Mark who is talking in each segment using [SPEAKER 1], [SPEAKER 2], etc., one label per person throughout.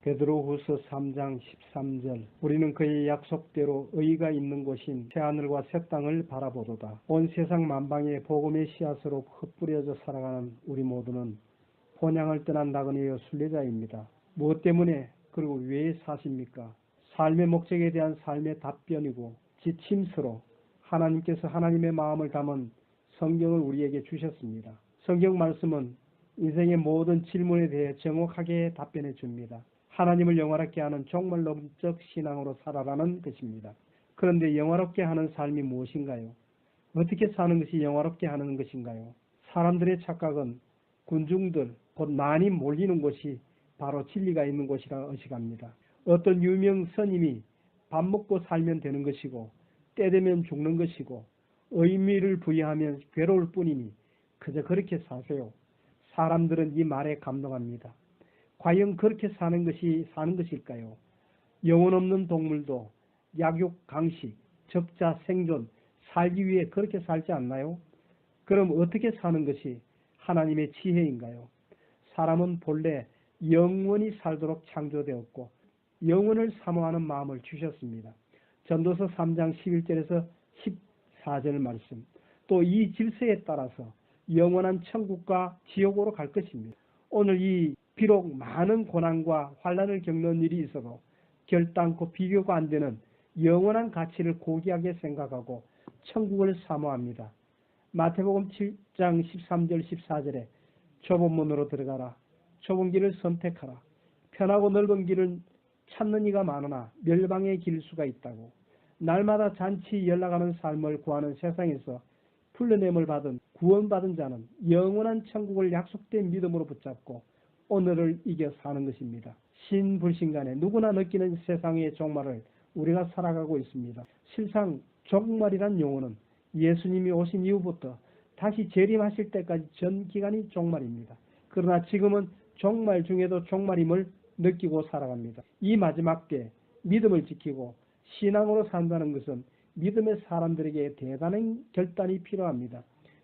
[SPEAKER 1] 베드로후서 3장 13절 우리는 그의 약속대로 의가 있는 곳인 새하늘과 새 땅을 바라보도다. 온 세상 만방에 복음의 씨앗으로 흩뿌려져 살아가는 우리 모두는 본향을 떠난 나그네여 순례자입니다. 무엇 때문에 그리고 왜 사십니까? 삶의 목적에 대한 삶의 답변이고 지침서로 하나님께서 하나님의 마음을 담은 성경을 우리에게 주셨습니다. 성경 말씀은 인생의 모든 질문에 대해 정확하게 답변해 줍니다. 하나님을 영화롭게 하는 종말론적 신앙으로 살아라는 것입니다. 그런데 영화롭게 하는 삶이 무엇인가요? 어떻게 사는 것이 영화롭게 하는 것인가요? 사람들의 착각은 군중들, 곧 많이 몰리는 곳이 바로 진리가 있는 곳이라 의식합니다. 어떤 유명 스님이 밥 먹고 살면 되는 것이고 때 되면 죽는 것이고 의미를 부여하면 괴로울 뿐이니 그저 그렇게 사세요. 사람들은 이 말에 감동합니다. 과연 그렇게 사는 것일까요? 영혼 없는 동물도 약육, 강식, 적자, 생존, 살기 위해 그렇게 살지 않나요? 그럼 어떻게 사는 것이 하나님의 지혜인가요? 사람은 본래 영원히 살도록 창조되었고 영혼을 사모하는 마음을 주셨습니다. 전도서 3장 11절에서 14절 말씀, 또 이 질서에 따라서 영원한 천국과 지옥으로 갈 것입니다. 오늘 이 비록 많은 고난과 환난을 겪는 일이 있어도 결단코 비교가 안 되는 영원한 가치를 고귀하게 생각하고 천국을 사모합니다. 마태복음 7장 13절 14절에 좁은 문으로 들어가라. 좁은 길을 선택하라. 편하고 넓은 길을 찾는 이가 많으나 멸망의 길수가 있다고. 날마다 잔치 연락하는 삶을 구하는 세상에서 풀려냄을 받은 구원받은 자는 영원한 천국을 약속된 믿음으로 붙잡고 오늘을 이겨 사는 것입니다. 신불신간에 누구나 느끼는 세상의 종말을 우리가 살아가고 있습니다. 실상 종말이란 용어는 예수님이 오신 이후부터 다시 재림하실 때까지 전 기간이 종말입니다. 그러나 지금은 종말 중에도 종말임을 느끼고 살아갑니다. 이 마지막 때 믿음을 지키고 신앙으로 산다는 것은 믿음의 사람들에게 대단한 결단이 필요합니다.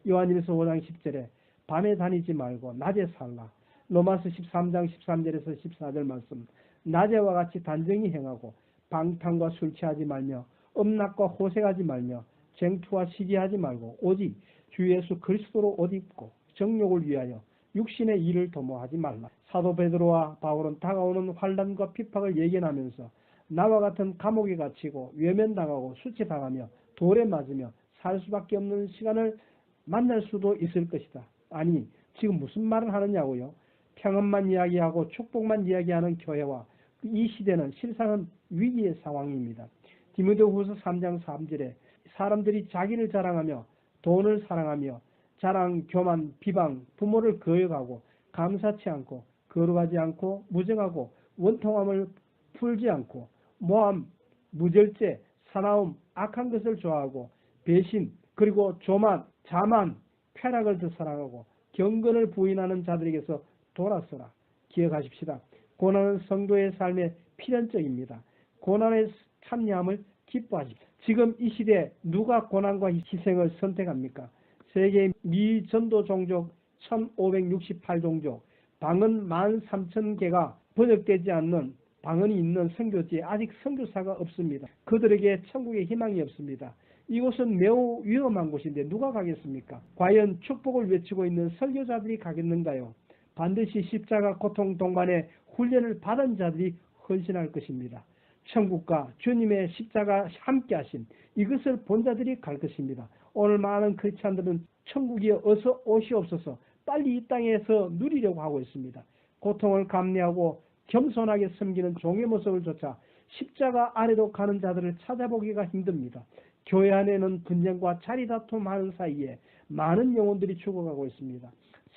[SPEAKER 1] 요한일서 5장 10절에 밤에 다니지 말고 낮에 살라. 로마서 13장 13절에서 14절 말씀, 낮에와 같이 단정히 행하고 방탕과 술 취하지 말며 음란과 호색하지 말며 쟁투와 시기하지 말고 오직 주 예수 그리스도로 옷 입고 정욕을 위하여 육신의 일을 도모하지 말라. 사도 베드로와 바울은 다가오는 환난과 핍박을 예견하면서 나와 같은 감옥에 갇히고 외면당하고 수치당하며 돌에 맞으며 살 수밖에 없는 시간을 만날 수도 있을 것이다. 아니 지금 무슨 말을 하느냐고요? 평안만 이야기하고 축복만 이야기하는 교회와 이 시대는 실상은 위기의 상황입니다. 디모데후서 3장 3절에 사람들이 자기를 자랑하며 돈을 사랑하며 자랑, 교만, 비방, 부모를 거역하고 감사치 않고 거룩하지 않고 무정하고 원통함을 풀지 않고 모함, 무절제, 사나움, 악한 것을 좋아하고 배신, 그리고 조만, 자만, 쾌락을 더 사랑하고 경건을 부인하는 자들에게서 돌아서라. 기억하십시다. 고난은 성도의 삶의 필연적입니다. 고난에 참여함을 기뻐하십시오. 지금 이 시대에 누가 고난과 희생을 선택합니까? 세계 미전도 종족 1568종족, 방언 13,000개가 번역되지 않는 방언이 있는 선교지에 아직 선교사가 없습니다. 그들에게 천국의 희망이 없습니다. 이곳은 매우 위험한 곳인데 누가 가겠습니까? 과연 축복을 외치고 있는 설교자들이 가겠는가요? 반드시 십자가 고통 동반의 훈련을 받은 자들이 헌신할 것입니다. 천국과 주님의 십자가 함께 하신 이것을 본 자들이 갈 것입니다. 오늘 많은 크리스찬들은 천국이 어서 오시옵소서 빨리 이 땅에서 누리려고 하고 있습니다. 고통을 감내하고 겸손하게 섬기는 종의 모습을 조차 십자가 아래로 가는 자들을 찾아보기가 힘듭니다. 교회 안에는 분쟁과 자리다툼하는 사이에 많은 영혼들이 죽어가고 있습니다.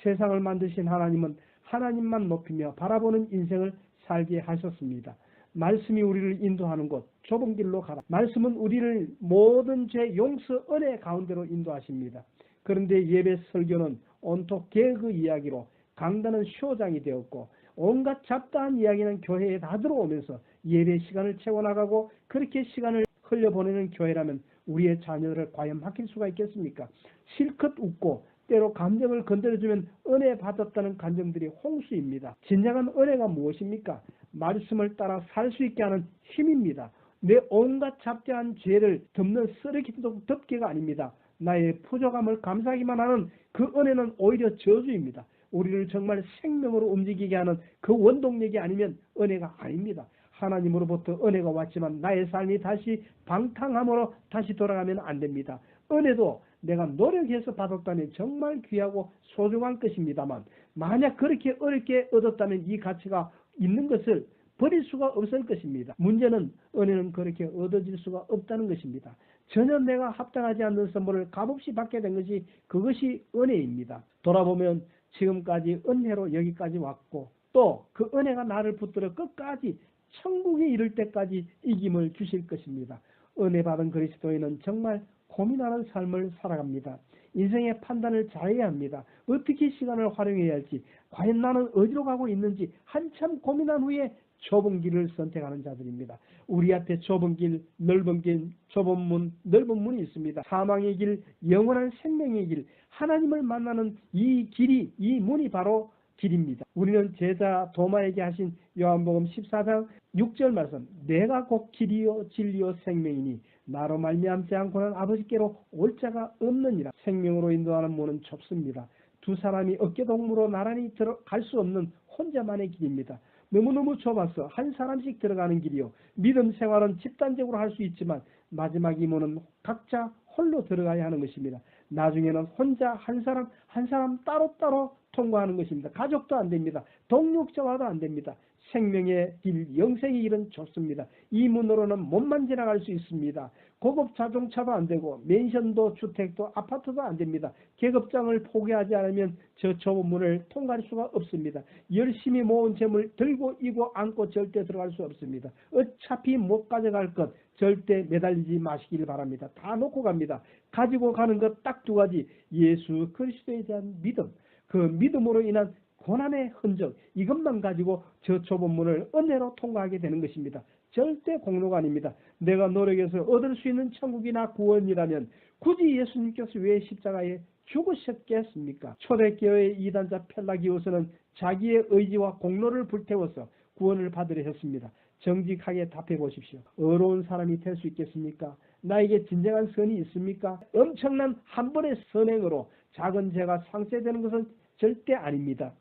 [SPEAKER 1] 세상을 만드신 하나님은 하나님만 높이며 바라보는 인생을 살게 하셨습니다. 말씀이 우리를 인도하는 곳 좁은 길로 가라. 말씀은 우리를 모든 죄 용서 은혜 가운데로 인도하십니다. 그런데 예배 설교는 온통 개그 이야기로 강단은 쇼장이 되었고 온갖 잡다한 이야기는 교회에 다 들어오면서 예배 시간을 채워나가고 그렇게 시간을 흘려보내는 교회라면 우리의 자녀들을 과연 맡길 수가 있겠습니까? 실컷 웃고 때로 감정을 건드려주면 은혜 받았다는 감정들이 홍수입니다. 진정한 은혜가 무엇입니까? 말씀을 따라 살 수 있게 하는 힘입니다. 내 온갖 잡다한 죄를 덮는 쓰레기도 덮개가 아닙니다. 나의 부족함을 감사하기만 하는 그 은혜는 오히려 저주입니다. 우리를 정말 생명으로 움직이게 하는 그 원동력이 아니면 은혜가 아닙니다. 하나님으로부터 은혜가 왔지만 나의 삶이 다시 방탕함으로 다시 돌아가면 안 됩니다. 은혜도 내가 노력해서 받았다면 정말 귀하고 소중한 것입니다만, 만약 그렇게 어렵게 얻었다면 이 가치가 있는 것을 버릴 수가 없을 것입니다. 문제는 은혜는 그렇게 얻어질 수가 없다는 것입니다. 전혀 내가 합당하지 않는 선물을 값없이 받게 된 것이 그것이 은혜입니다. 돌아보면 지금까지 은혜로 여기까지 왔고, 또 그 은혜가 나를 붙들어 끝까지 천국에 이를 때까지 이김을 주실 것입니다. 은혜 받은 그리스도인은 정말 고민하는 삶을 살아갑니다. 인생의 판단을 잘해야 합니다. 어떻게 시간을 활용해야 할지, 과연 나는 어디로 가고 있는지 한참 고민한 후에 좁은 길을 선택하는 자들입니다. 우리 앞에 좁은 길, 넓은 길, 좁은 문, 넓은 문이 있습니다. 사망의 길, 영원한 생명의 길, 하나님을 만나는 이 길이, 이 문이 바로 길입니다. 우리는 제자 도마에게 하신 요한복음 14장 6절 말씀, 내가 곧 길이요 진리요 생명이니 나로 말미암지 않고는 아버지께로 올 자가 없느니라. 생명으로 인도하는 문은 좁습니다. 두 사람이 어깨동무로 나란히 들어갈 수 없는 혼자만의 길입니다. 너무너무 좁아서 한 사람씩 들어가는 길이요. 믿음 생활은 집단적으로 할 수 있지만 마지막 이 문은 각자 홀로 들어가야 하는 것입니다. 나중에는 혼자 한 사람 따로따로 통과하는 것입니다. 가족도 안 됩니다. 동력자와도 안 됩니다. 생명의 길, 영생의 길은 좁습니다. 이 문으로는 몸만 지나갈 수 있습니다. 고급 자동차도 안 되고 맨션도 주택도 아파트도 안 됩니다. 계급장을 포기하지 않으면 저 좁은 문을 통과할 수가 없습니다. 열심히 모은 재물 들고 이고 안고 절대 들어갈 수 없습니다. 어차피 못 가져갈 것 절대 매달리지 마시길 바랍니다. 다 놓고 갑니다. 가지고 가는 것 딱 두 가지, 예수 그리스도에 대한 믿음, 그 믿음으로 인한 고난의 흔적, 이것만 가지고 저 좁은 문을 은혜로 통과하게 되는 것입니다. 절대 공로가 아닙니다. 내가 노력해서 얻을 수 있는 천국이나 구원이라면 굳이 예수님께서 왜 십자가에 죽으셨겠습니까? 초대교회의 이단자 펠라기오스는 자기의 의지와 공로를 불태워서 구원을 받으려 했습니다. 정직하게 답해 보십시오. 어려운 사람이 될 수 있겠습니까? 나에게 진정한 선이 있습니까? 엄청난 한 번의 선행으로 작은 죄가 상쇄되는 것은 절대 아닙니다.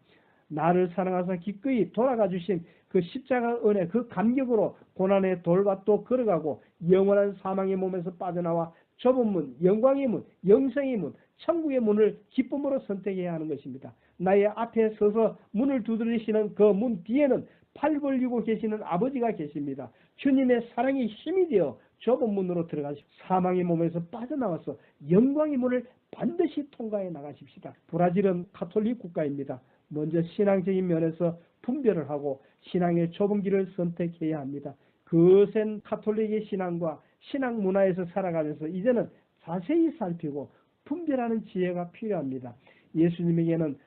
[SPEAKER 1] 나를 사랑하사 기꺼이 돌아가 주신 그 십자가 은혜, 그 감격으로 고난의 돌밭도 걸어가고 영원한 사망의 몸에서 빠져나와 좁은 문, 영광의 문, 영생의 문, 천국의 문을 기쁨으로 선택해야 하는 것입니다. 나의 앞에 서서 문을 두드리시는 그 문 뒤에는 팔 벌리고 계시는 아버지가 계십니다. 주님의 사랑이 힘이 되어 좁은 문으로 들어가시고 사망의 몸에서 빠져나와서 영광의 문을 반드시 통과해 나가십시다. 브라질은 가톨릭 국가입니다. 먼저 신앙적인 면에서 분별을 하고 신앙의 좁은 길을 선택해야 합니다. 거센 가톨릭의 신앙과 신앙 문화에서 살아가면서 이제는 자세히 살피고 분별하는 지혜가 필요합니다. 예수님에게는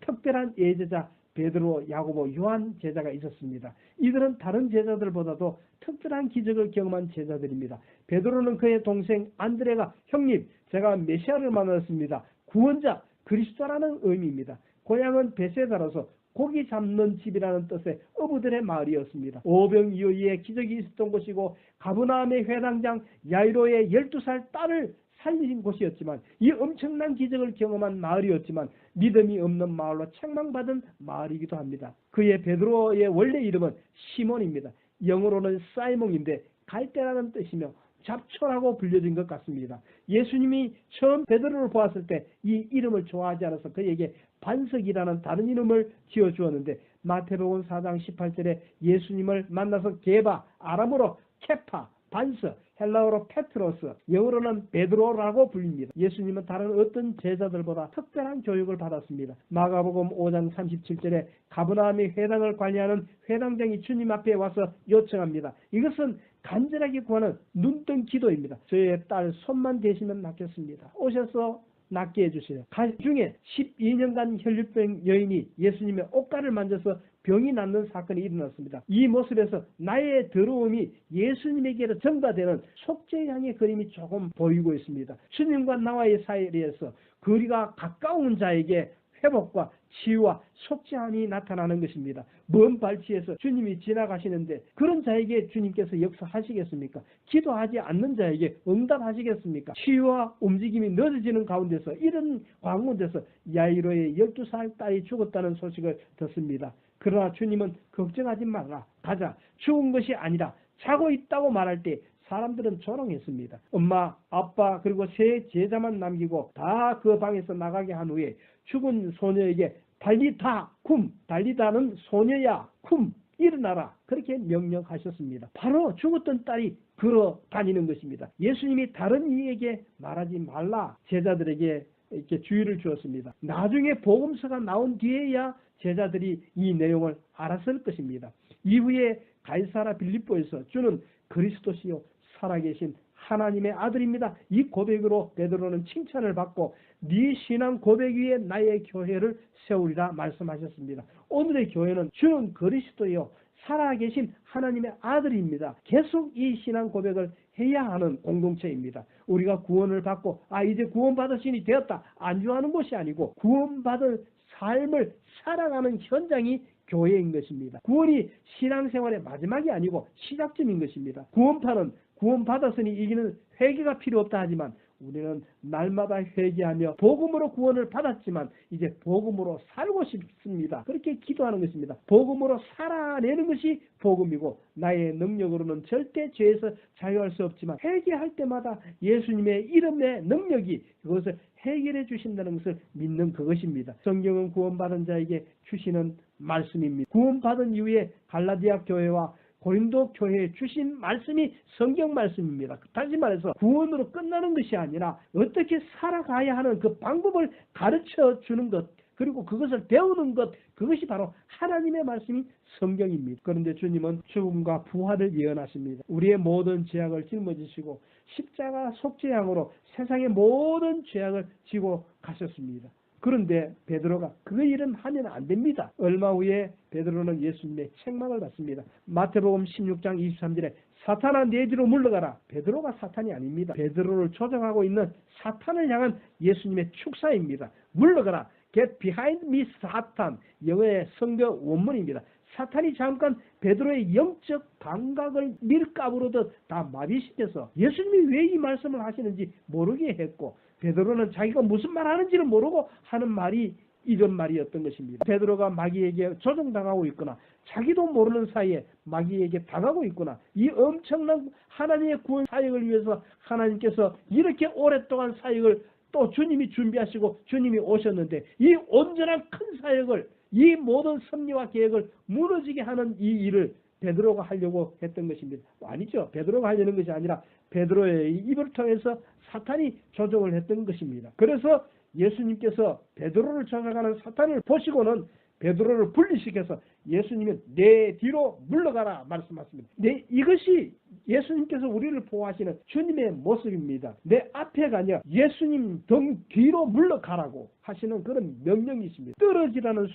[SPEAKER 1] 특별한 예제자 베드로, 야고보, 요한 제자가 있었습니다. 이들은 다른 제자들보다도 특별한 기적을 경험한 제자들입니다. 베드로는 그의 동생 안드레가 형님, 제가 메시아를 만났습니다. 구원자, 그리스도라는 의미입니다. 고향은 베세다라서 고기 잡는 집이라는 뜻의 어부들의 마을이었습니다. 오병이어의 기적이 있었던 곳이고 가브나움의 회당장 야이로의 12살 딸을 살리신 곳이었지만 이 엄청난 기적을 경험한 마을이었지만 믿음이 없는 마을로 책망받은 마을이기도 합니다. 그의 베드로의 원래 이름은 시몬입니다. 영어로는 사이몬인데 갈대라는 뜻이며 잡초라고 불려진 것 같습니다. 예수님이 처음 베드로를 보았을 때 이 이름을 좋아하지 않아서 그에게 반석이라는 다른 이름을 지어주었는데 마태복음 4장 18절에 예수님을 만나서 게바, 아람어로 케파, 반석, 헬라어로 페트로스, 영어로는 베드로라고 불립니다. 예수님은 다른 어떤 제자들보다 특별한 교육을 받았습니다. 마가복음 5장 37절에 가브나움의 회당을 관리하는 회당장이 주님 앞에 와서 요청합니다. 이것은 간절하게 구하는 눈뜬 기도입니다. 저의 딸 손만 대시면 낫겠습니다. 오셔서 낫게 해주세요. 가중에 12년간 혈류병 여인이 예수님의 옷가를 만져서 병이 낫는 사건이 일어났습니다. 이 모습에서 나의 더러움이 예수님에게로 전가되는 속죄양의 그림이 조금 보이고 있습니다. 주님과 나와의 사이에서 거리가 가까운 자에게 회복과 치유와 속죄함이 나타나는 것입니다. 먼 발치에서 주님이 지나가시는데 그런 자에게 주님께서 역사하시겠습니까? 기도하지 않는 자에게 응답하시겠습니까? 치유와 움직임이 늦어지는 가운데서 이런 가운데서 야이로의 12살 딸이 죽었다는 소식을 듣습니다. 그러나 주님은 걱정하지 말라. 가자. 죽은 것이 아니라 자고 있다고 말할 때 사람들은 조롱했습니다. 엄마, 아빠 그리고 세 제자만 남기고 다 그 방에서 나가게 한 후에 죽은 소녀에게 달리다 쿰, 달리다는 소녀야 쿰, 일어나라 그렇게 명령하셨습니다. 바로 죽었던 딸이 걸어 다니는 것입니다. 예수님이 다른 이에게 말하지 말라 제자들에게 이렇게 주의를 주었습니다. 나중에 복음서가 나온 뒤에야 제자들이 이 내용을 알았을 것입니다. 이후에 가이사라 빌립보에서 주는 그리스도시요 살아계신 하나님의 아들입니다. 이 고백으로 베드로는 칭찬을 받고 네 신앙 고백 위에 나의 교회를 세우리라 말씀하셨습니다. 오늘의 교회는 주는 그리스도요 살아계신 하나님의 아들입니다. 계속 이 신앙 고백을 해야 하는 공동체입니다. 우리가 구원을 받고 이제 구원받으시니 되었다 안주하는 것이 아니고 구원받은 삶을 살아가는 현장이 교회인 것입니다. 구원이 신앙생활의 마지막이 아니고 시작점인 것입니다. 구원파는 구원받았으니 이기는 회개가 필요 없다 하지만 우리는 날마다 회개하며 복음으로 구원을 받았지만 이제 복음으로 살고 싶습니다. 그렇게 기도하는 것입니다. 복음으로 살아내는 것이 복음이고 나의 능력으로는 절대 죄에서 자유할 수 없지만 회개할 때마다 예수님의 이름의 능력이 그것을 해결해 주신다는 것을 믿는 그것입니다. 성경은 구원받은 자에게 주시는 말씀입니다. 구원받은 이후에 갈라디아 교회와 고린도 교회에 주신 말씀이 성경 말씀입니다. 다시 말해서 구원으로 끝나는 것이 아니라 어떻게 살아가야 하는 그 방법을 가르쳐 주는 것 그리고 그것을 배우는 것 그것이 바로 하나님의 말씀인 성경입니다. 그런데 주님은 죽음과 부활을 예언하십니다. 우리의 모든 죄악을 짊어지시고 십자가 속죄양으로 세상의 모든 죄악을 지고 가셨습니다. 그런데 베드로가 그 일은 하면 안 됩니다. 얼마 후에 베드로는 예수님의 책망을 받습니다. 마태복음 16장 23절에 사탄아 내 뒤로 물러가라. 베드로가 사탄이 아닙니다. 베드로를 조종하고 있는 사탄을 향한 예수님의 축사입니다. 물러가라. Get behind me, 사탄. 영어의 성경 원문입니다. 사탄이 잠깐 베드로의 영적 감각을 밀가부르듯 다 마비시켜서 예수님이 왜 이 말씀을 하시는지 모르게 했고 베드로는 자기가 무슨 말 하는지를 모르고 하는 말이 이런 말이었던 것입니다. 베드로가 마귀에게 조종당하고 있거나 자기도 모르는 사이에 마귀에게 당하고 있구나. 이 엄청난 하나님의 구원 사역을 위해서 하나님께서 이렇게 오랫동안 사역을 또 주님이 준비하시고 주님이 오셨는데 이 온전한 큰 사역을 이 모든 섭리와 계획을 무너지게 하는 이 일을 베드로가 하려고 했던 것입니다. 아니죠. 베드로가 하려는 것이 아니라 베드로의 입을 통해서 사탄이 조종을 했던 것입니다. 그래서 예수님께서 베드로를 조종하는 사탄을 보시고는 베드로를 분리시켜서 예수님은 내 뒤로 물러가라 말씀하십니다. 이것이 예수님께서 우리를 보호하시는 주님의 모습입니다. 내 앞에가 아니라 예수님 등 뒤로 물러가라고 하시는 그런 명령이십니다. 떨어지라는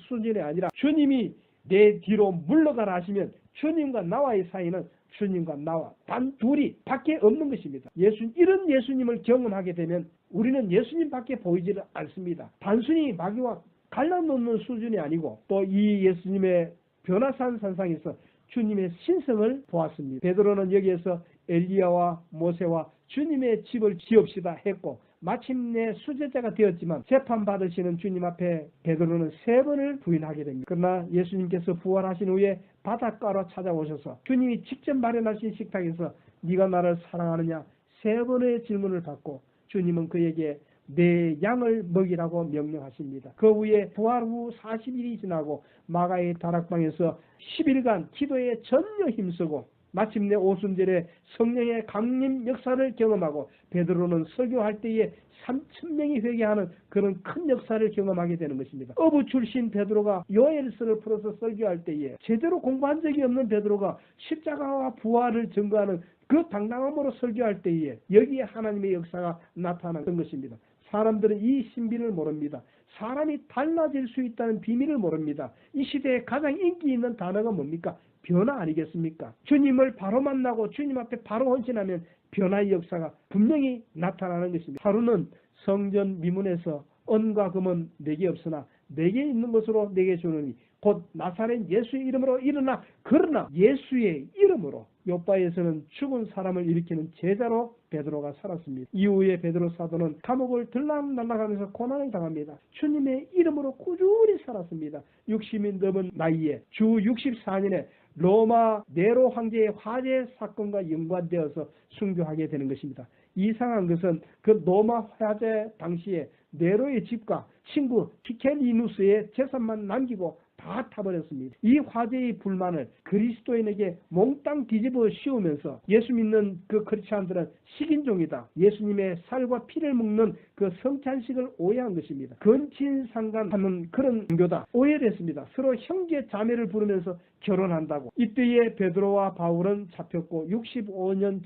[SPEAKER 1] 수준이 아니라 주님이 내 뒤로 물러가라 하시면 주님과 나와의 사이는 주님과 나와 단 둘이 밖에 없는 것입니다. 이런 예수님을 경험하게 되면 우리는 예수님밖에 보이지를 않습니다. 단순히 마귀와 갈라놓는 수준이 아니고 또 이 예수님의 변화산 산상에서 주님의 신성을 보았습니다. 베드로는 여기에서 엘리야와 모세와 주님의 집을 지읍시다 했고 마침내 수제자가 되었지만 재판받으시는 주님 앞에 베드로는 3번을 부인하게 됩니다. 그러나 예수님께서 부활하신 후에 바닷가로 찾아오셔서 주님이 직접 마련하신 식탁에서 네가 나를 사랑하느냐 3번의 질문을 받고 주님은 그에게 내 양을 먹이라고 명령하십니다. 그 후에 부활 후 40일이 지나고 마가의 다락방에서 10일간 기도에 전혀 힘쓰고 마침내 오순절에 성령의 강림 역사를 경험하고 베드로는 설교할 때에 3,000명이 회개하는 그런 큰 역사를 경험하게 되는 것입니다. 어부 출신 베드로가 요엘서를 풀어서 설교할 때에 제대로 공부한 적이 없는 베드로가 십자가와 부활을 증거하는 그 당당함으로 설교할 때에 여기에 하나님의 역사가 나타나는 것입니다. 사람들은 이 신비를 모릅니다. 사람이 달라질 수 있다는 비밀을 모릅니다. 이 시대에 가장 인기 있는 단어가 뭡니까? 변화 아니겠습니까? 주님을 바로 만나고 주님 앞에 바로 헌신하면 변화의 역사가 분명히 나타나는 것입니다. 하루는 성전 미문에서 은과 금은 내게 없으나 내게 있는 것으로 내게 주느니 곧 나사렛 예수의 이름으로 일어나. 그러나 예수의 이름으로 요바에서는 죽은 사람을 일으키는 제자로 베드로가 살았습니다. 이후에 베드로 사도는 감옥을 들락날락하면서 고난을 당합니다. 주님의 이름으로 꾸준히 살았습니다. 60이 넘은 나이에 주 64년에 로마 네로 황제의 화재 사건과 연관되어서 순교하게 되는 것입니다. 이상한 것은 그 로마 화재 당시에 네로의 집과 친구 티켈리누스의 재산만 남기고 다 타버렸습니다. 이 화재의 불만을 그리스도인에게 몽땅 뒤집어 씌우면서 예수 믿는 그 크리스찬들은 식인종이다. 예수님의 살과 피를 먹는 그 성찬식을 오해한 것입니다. 근친상간하는 그런 종교다. 오해를 했습니다. 서로 형제 자매를 부르면서 결혼한다고. 이때에 베드로와 바울은 잡혔고 65년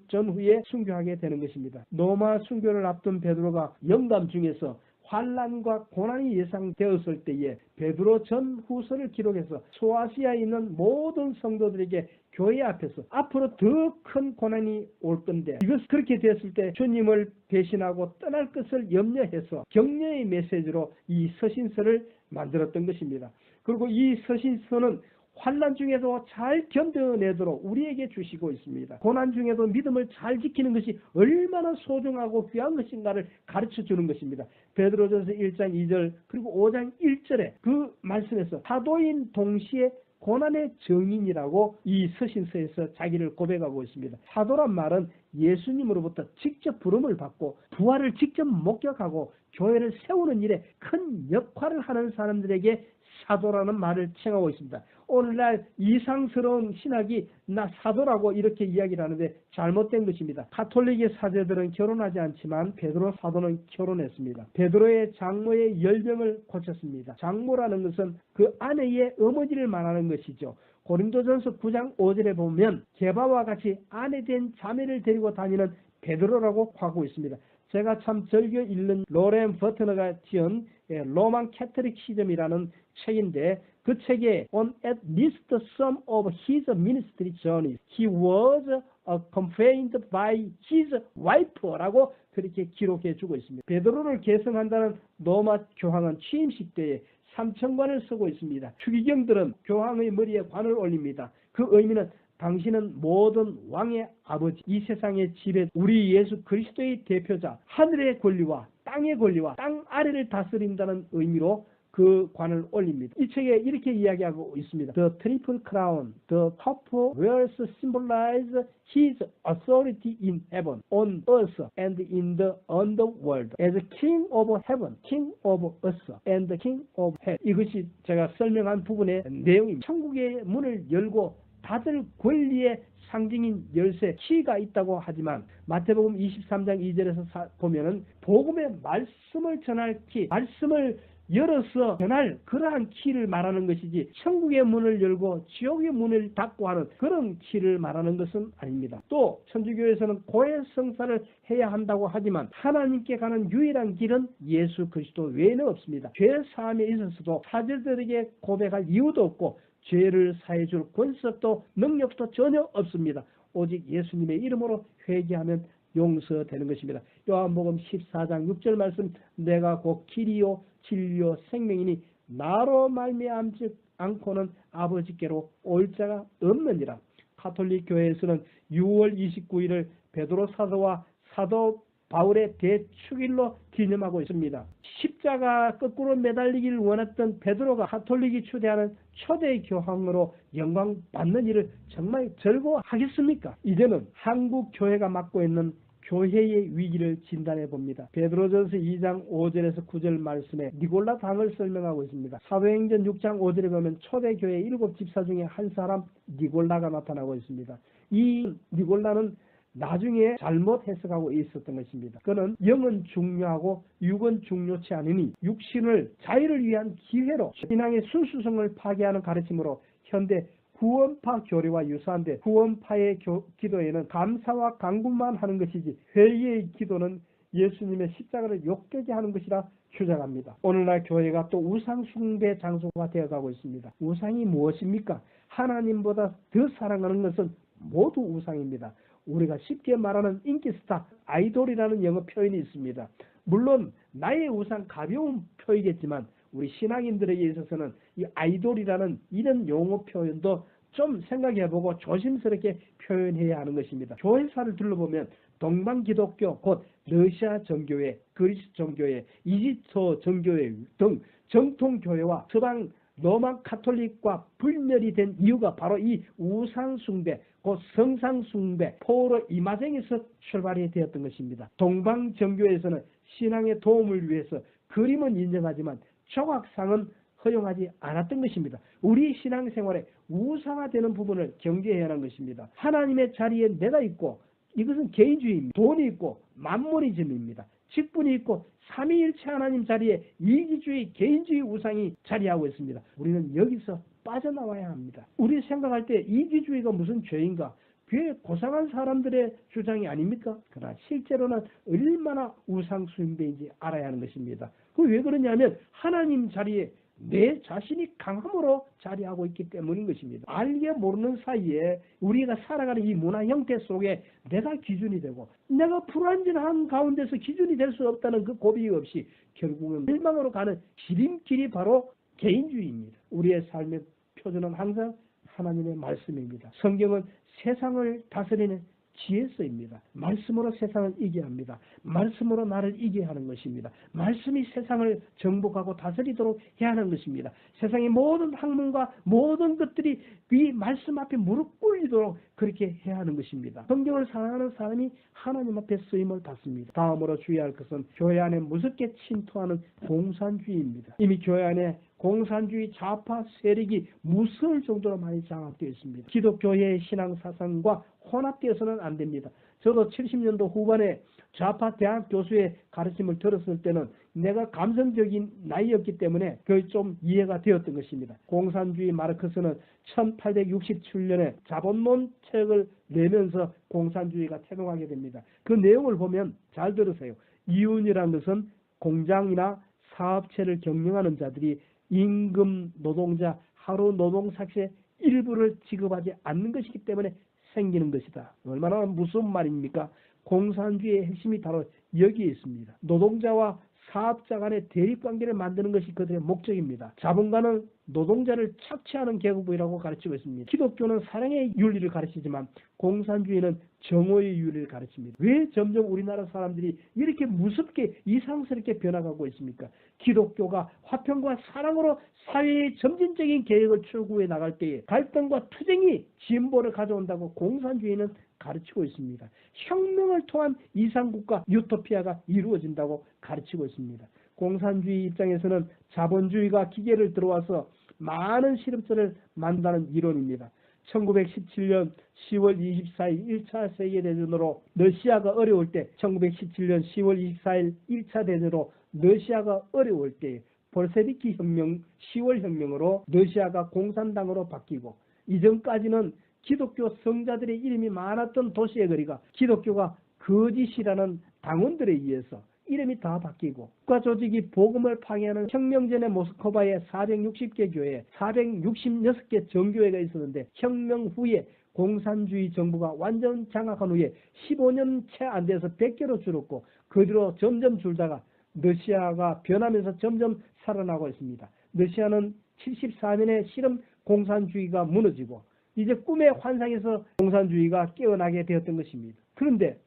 [SPEAKER 1] 전후에 순교하게 되는 것입니다. 로마 순교를 앞둔 베드로가 영감 중에서 환난과 고난이 예상되었을 때에 베드로 전후서를 기록해서 소아시아에 있는 모든 성도들에게 교회 앞에서 앞으로 더 큰 고난이 올 건데 이것 그렇게 됐을 때 주님을 배신하고 떠날 것을 염려해서 격려의 메시지로 이 서신서를 만들었던 것입니다. 그리고 이 서신서는 환난 중에도 잘 견뎌내도록 우리에게 주시고 있습니다. 고난 중에도 믿음을 잘 지키는 것이 얼마나 소중하고 귀한 것인가를 가르쳐 주는 것입니다. 베드로전서 1장 2절 그리고 5장 1절에 그 말씀에서 사도인 동시에 고난의 증인이라고 이 서신서에서 자기를 고백하고 있습니다. 사도란 말은 예수님으로부터 직접 부름을 받고 부활을 직접 목격하고 교회를 세우는 일에 큰 역할을 하는 사람들에게 사도라는 말을 칭하고 있습니다. 오늘날 이상스러운 신학이 나 사도라고 이렇게 이야기를 하는데 잘못된 것입니다. 가톨릭의 사제들은 결혼하지 않지만 베드로 사도는 결혼했습니다. 베드로의 장모의 열병을 고쳤습니다. 장모라는 것은 그 아내의 어머니를 말하는 것이죠. 고린도전서 9장 5절에 보면 게바와 같이 아내된 자매를 데리고 다니는 베드로라고 하고 있습니다. 제가 참 즐겨 읽는 로렌 버트너가 지은 로만 캐토릭시즘이라는 책인데 그 책에 on at least some of his ministry journeys he was accompanied by his wife라고 그렇게 기록해 주고 있습니다. 베드로를 계승한다는 로마 교황은 취임식 때에 삼천관을 쓰고 있습니다. 추기경들은 교황의 머리에 관을 올립니다. 그 의미는 당신은 모든 왕의 아버지, 이 세상의 지배, 우리 예수 그리스도의 대표자, 하늘의 권리와 땅의 권리와 땅 아래를 다스린다는 의미로 그 관을 올립니다. 이 책에 이렇게 이야기하고 있습니다. The triple crown, the pope wears symbolize his authority in heaven, on earth, and in the underworld. As king of heaven, king of earth, and king of hell. 이것이 제가 설명한 부분의 내용입니다. 천국의 문을 열고 다들 권리의 상징인 열쇠, 키가 있다고 하지만 마태복음 23장 2절에서 보면은 복음의 말씀을 전할 키, 말씀을 열어서 전할 그러한 키를 말하는 것이지 천국의 문을 열고 지옥의 문을 닫고 하는 그런 키를 말하는 것은 아닙니다. 또 천주교에서는 고해성사를 해야 한다고 하지만 하나님께 가는 유일한 길은 예수 그리스도 외에는 없습니다. 죄 사함에 있어서도 사제들에게 고백할 이유도 없고 죄를 사해줄 권석도 능력도 전혀 없습니다. 오직 예수님의 이름으로 회개하면 용서되는 것입니다. 요한복음 14장 6절 말씀, 내가 곧 길이요 진리요 생명이니 나로 말미암지 않고는 아버지께로 올 자가 없느니라. 가톨릭 교회에서는 6월 29일을 베드로 사도와 사도 바울의 대축일로 기념하고 있습니다. 십자가 거꾸로 매달리기를 원했던 베드로가 가톨릭이 추대하는 초대 교황으로 영광 받는 일을 정말 즐거워하겠습니까? 이제는 한국 교회가 맡고 있는 교회의 위기를 진단해 봅니다. 베드로전서 2장 5절에서 9절 말씀에 니골라 당을 설명하고 있습니다. 사도행전 6장 5절에 보면 초대교회 7집사 중에 한 사람 니골라가 나타나고 있습니다. 이 니골라는 나중에 잘못 해석하고 있었던 것입니다. 그는 영은 중요하고 육은 중요치 않으니 육신을 자유를 위한 기회로 신앙의 순수성을 파괴하는 가르침으로 현대 구원파 교리와 유사한데 구원파의 기도에는 감사와 간구만 하는 것이지 회의의 기도는 예수님의 십자가를 욕되게 하는 것이라 주장합니다. 오늘날 교회가 또 우상 숭배 장소가 되어가고 있습니다. 우상이 무엇입니까? 하나님보다 더 사랑하는 것은 모두 우상입니다. 우리가 쉽게 말하는 인기스타, 아이돌이라는 영어 표현이 있습니다. 물론 나의 우상 가벼운 표이겠지만 우리 신앙인들에게 있어서는 이 아이돌이라는 이런 용어 표현도 좀 생각해보고 조심스럽게 표현해야 하는 것입니다. 교회사를 둘러보면 동방기독교, 곧 러시아 정교회, 그리스 정교회, 이집트 정교회 등 정통교회와 서방 로마 카톨릭과 분열이 된 이유가 바로 이 우상숭배, 곧 성상숭배, 포로 이마쟁에서 출발이 되었던 것입니다. 동방정교에서는 신앙의 도움을 위해서 그림은 인정하지만 조각상은 허용하지 않았던 것입니다. 우리 신앙생활에 우상화되는 부분을 경계해야 하는 것입니다. 하나님의 자리에 내가 있고 이것은 개인주의입니다. 돈이 있고 만모니즘입니다. 직분이 있고 삼위일체 하나님 자리에 이기주의, 개인주의 우상이 자리하고 있습니다. 우리는 여기서 빠져나와야 합니다. 우리 생각할 때 이기주의가 무슨 죄인가? 꽤 고상한 사람들의 주장이 아닙니까? 그러나 실제로는 얼마나 우상숭배인지 알아야 하는 것입니다. 왜 그러냐면 하나님 자리에 내 자신이 강함으로 자리하고 있기 때문인 것입니다. 알게 모르는 사이에 우리가 살아가는 이 문화 형태 속에 내가 기준이 되고 내가 불완전한 가운데서 기준이 될 수 없다는 그 고비 없이 결국은 멸망으로 가는 지름길이 바로 개인주의입니다. 우리의 삶의 표준은 항상 하나님의 말씀입니다. 성경은 세상을 다스리는 지혜서입니다. 말씀으로 세상을 이겨야 합니다. 말씀으로 나를 이겨야 하는 것입니다. 말씀이 세상을 정복하고 다스리도록 해야 하는 것입니다. 세상의 모든 학문과 모든 것들이 이 말씀 앞에 무릎 꿇리도록 그렇게 해야 하는 것입니다. 성경을 사랑하는 사람이 하나님 앞에 쓰임을 받습니다. 다음으로 주의할 것은 교회 안에 무섭게 침투하는 공산주의입니다. 이미 교회 안에 공산주의 좌파 세력이 무서울 정도로 많이 장악되어 있습니다. 기독교의 신앙사상과 혼합되어서는 안 됩니다. 저도 70년도 후반에 좌파 대학 교수의 가르침을 들었을 때는 내가 감성적인 나이였기 때문에 그게 좀 이해가 되었던 것입니다. 공산주의 마르크스는 1867년에 자본론 책을 내면서 공산주의가 태동하게 됩니다. 그 내용을 보면 잘 들으세요. 이윤이라는 것은 공장이나 사업체를 경영하는 자들이 임금 노동자 하루 노동삭시의 일부를 지급하지 않는 것이기 때문에 생기는 것이다. 얼마나 무서운 말입니까? 공산주의의 핵심이 바로 여기에 있습니다. 노동자와 사업자 간의 대립관계를 만드는 것이 그들의 목적입니다. 자본가는 노동자를 착취하는 계급이라고 가르치고 있습니다. 기독교는 사랑의 윤리를 가르치지만 공산주의는 정오의 윤리를 가르칩니다. 왜 점점 우리나라 사람들이 이렇게 무섭게 이상스럽게 변화가고 있습니까? 기독교가 화평과 사랑으로 사회의 점진적인 계획을 추구해 나갈 때에 갈등과 투쟁이 진보를 가져온다고 공산주의는 가르치고 있습니다. 혁명을 통한 이상국가 유토피아가 이루어진다고 가르치고 있습니다. 공산주의 입장에서는 자본주의가 기계를 들어와서 많은 실험체를 만든다는 이론입니다. 1917년 10월 24일 1차 세계대전으로 러시아가 어려울 때 1917년 10월 24일 1차 대전으로 러시아가 어려울 때 볼셰비키 혁명 10월 혁명으로 러시아가 공산당으로 바뀌고 이전까지는 기독교 성자들의 이름이 많았던 도시의 거리가 기독교가 거짓이라는 당원들에 의해서 이름이 다 바뀌고 국가조직이 복음을 파괴하는 혁명전의 모스크바에 460개 교회, 466개 정교회가 있었는데 혁명 후에 공산주의 정부가 완전 장악한 후에 15년 채 안 돼서 100개로 줄었고 그 뒤로 점점 줄다가 러시아가 변하면서 점점 살아나고 있습니다. 러시아는 74년에 실험 공산주의가 무너지고 이제 꿈의 환상에서 공산주의가 깨어나게 되었던 것입니다. 그런데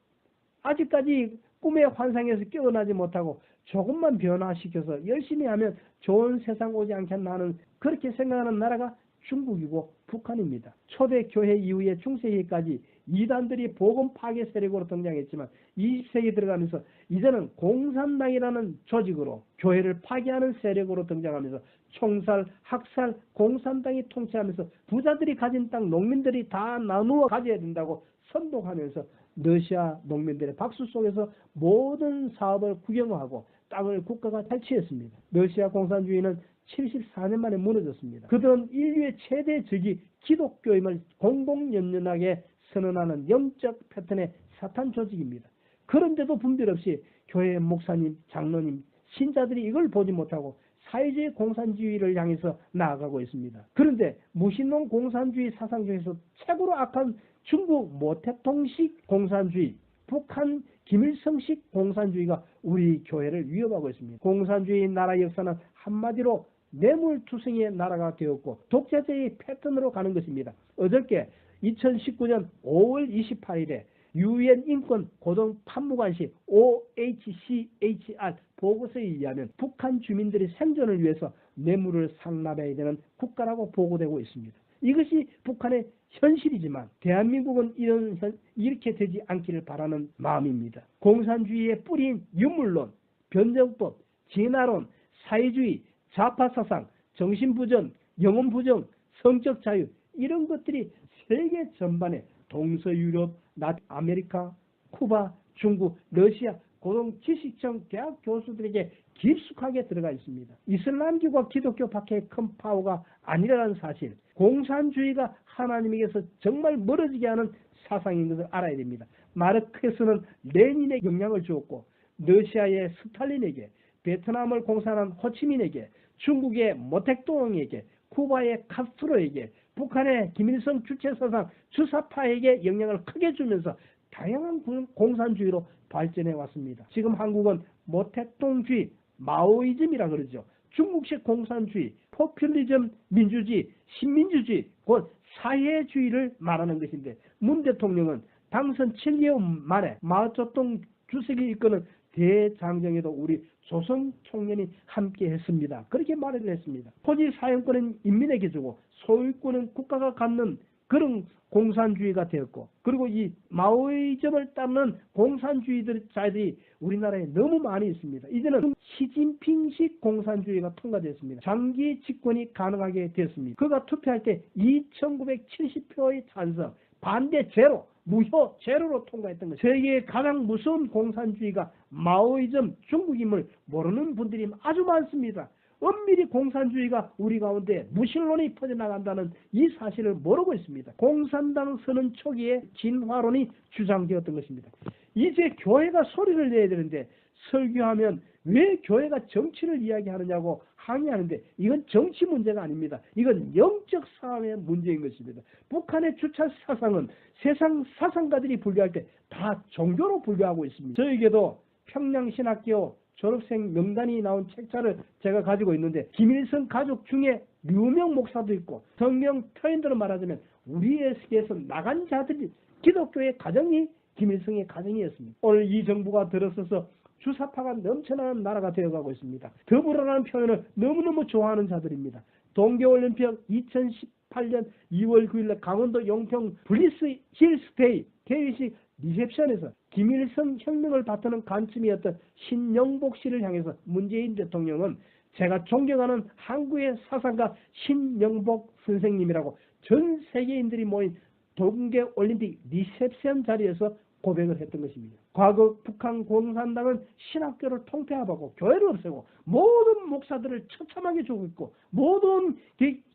[SPEAKER 1] 아직까지 꿈의 환상에서 깨어나지 못하고 조금만 변화시켜서 열심히 하면 좋은 세상 오지 않겠나 하는 그렇게 생각하는 나라가 중국이고 북한입니다. 초대 교회 이후에 중세기까지 이단들이 복음 파괴 세력으로 등장했지만 20세기 들어가면서 이제는 공산당이라는 조직으로 교회를 파괴하는 세력으로 등장하면서 총살, 학살, 공산당이 통치하면서 부자들이 가진 땅 농민들이 다 나누어 가져야 된다고 선동하면서 러시아 농민들의 박수 속에서 모든 사업을 국영화하고 땅을 국가가 탈취했습니다. 러시아 공산주의는 74년 만에 무너졌습니다. 그들은 인류의 최대 적이 기독교임을 공공연연하게 선언하는 영적 패턴의 사탄 조직입니다. 그런데도 분별 없이 교회 목사님, 장로님, 신자들이 이걸 보지 못하고 사회주의 공산주의를 향해서 나아가고 있습니다. 그런데 무신론 공산주의 사상 중에서 최고로 악한 중국 모택동식 공산주의, 북한 김일성식 공산주의가 우리 교회를 위협하고 있습니다. 공산주의 나라 역사는 한마디로 뇌물투성이의 나라가 되었고 독재자의 패턴으로 가는 것입니다. 어저께 2019년 5월 28일에 유엔 인권 고등판무관실 OHCHR 보고서에 의하면 북한 주민들의 생존을 위해서 뇌물을 상납해야 되는 국가라고 보고되고 있습니다. 이것이 북한의 현실이지만 대한민국은 이렇게 되지 않기를 바라는 마음입니다. 공산주의의 뿌리인 유물론, 변정법, 진화론, 사회주의, 좌파사상, 정신부전, 영혼부정, 성적 자유 이런 것들이 세계 전반에 동서유럽, 남아메리카, 쿠바, 중국, 러시아 고등 지식청 대학 교수들에게 깊숙하게 들어가 있습니다. 이슬람교가 기독교 밖에 큰 파워가 아니라는 사실, 공산주의가 하나님에게서 정말 멀어지게 하는 사상인 것을 알아야 됩니다. 마르크스는 레닌에 영향을 주었고 러시아의 스탈린에게, 베트남을 공산한 호치민에게, 중국의 모택동에게, 쿠바의 카스트로에게, 북한의 김일성 주체사상 주사파에게 영향을 크게 주면서 다양한 공산주의로 발전해 왔습니다. 지금 한국은 모택동주의, 마오이즘이라 그러죠. 중국식 공산주의, 포퓰리즘, 민주주의, 신민주주의, 곧 사회주의를 말하는 것인데 문 대통령은 당선 7개월 만에 마오쩌둥 주석이 이끄는 대장정에도 우리 조선 총련이 함께 했습니다. 그렇게 말을 했습니다. 토지 사용권은 인민에게 주고 소유권은 국가가 갖는 그런 공산주의가 되었고, 그리고 이 마오이즘을 따르는 공산주의자들이 우리나라에 너무 많이 있습니다. 이제는 시진핑식 공산주의가 통과됐습니다. 장기 집권이 가능하게 됐습니다. 그가 투표할 때 2,970표의 찬성, 반대 제로, 무효 제로로 통과했던 것입니다. 세계의 가장 무서운 공산주의가 마오이즘 중국임을 모르는 분들이 아주 많습니다. 엄밀히 공산주의가 우리 가운데 무신론이 퍼져나간다는 이 사실을 모르고 있습니다. 공산당 선언 초기에 진화론이 주장되었던 것입니다. 이제 교회가 소리를 내야 되는데 설교하면 왜 교회가 정치를 이야기하느냐고 항의하는데 이건 정치 문제가 아닙니다. 이건 영적 싸움의 문제인 것입니다. 북한의 주체 사상은 세상 사상가들이 분류할 때 다 종교로 분류하고 있습니다. 저에게도 평양신학교 졸업생 명단이 나온 책자를 제가 가지고 있는데 김일성 가족 중에 유명 목사도 있고 성명 표현대로 말하자면 우리에게서 나간 자들이 기독교의 가정이 김일성의 가정이었습니다. 오늘 이 정부가 들어서서 주사파가 넘쳐나는 나라가 되어가고 있습니다. 더불어라는 표현을 너무너무 좋아하는 자들입니다. 동계올림픽 2018년 2월 9일 강원도 용평 블리스 힐스테이 개회식 리셉션에서 김일성 혁명을 바꾸는 관점이었던 신영복 씨를 향해서 문재인 대통령은 제가 존경하는 한국의 사상가 신영복 선생님이라고 전 세계인들이 모인 동계올림픽 리셉션 자리에서 고백을 했던 것입니다. 과거 북한 공산당은 신학교를 통폐합하고 교회를 없애고 모든 목사들을 처참하게 죽였고 모든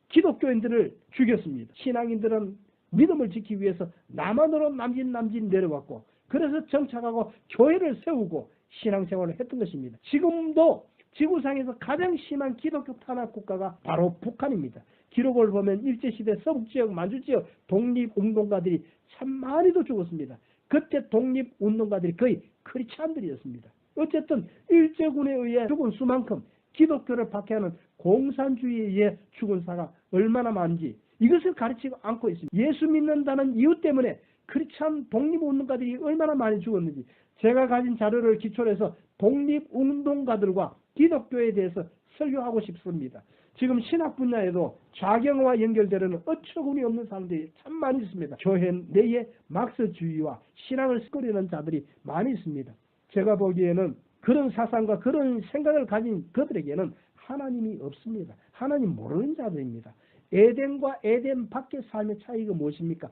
[SPEAKER 1] 기독교인들을 죽였습니다. 신앙인들은 믿음을 지키기 위해서 남한으로 남진 내려왔고 그래서 정착하고 교회를 세우고 신앙생활을 했던 것입니다. 지금도 지구상에서 가장 심한 기독교 탄압 국가가 바로 북한입니다. 기록을 보면 일제시대 서북지역, 만주지역 독립운동가들이 참 많이도 죽었습니다. 그때 독립운동가들이 거의 크리스찬들이었습니다. 어쨌든 일제군에 의해 죽은 수만큼 기독교를 박해하는 공산주의에 의해 죽은 사가 얼마나 많은지 이것을 가르치고 않고 있습니다. 예수 믿는다는 이유 때문에 크리스찬 독립운동가들이 얼마나 많이 죽었는지 제가 가진 자료를 기초로 해서 독립운동가들과 기독교에 대해서 설교하고 싶습니다. 지금 신학 분야에도 좌경과 연결되는 어처구니 없는 사람들이 참 많이 있습니다. 교회 내에 막스주의와 신앙을 섞으려는 자들이 많이 있습니다. 제가 보기에는 그런 사상과 그런 생각을 가진 그들에게는 하나님이 없습니다. 하나님 모르는 자들입니다. 에덴과 에덴 밖의 삶의 차이가 무엇입니까?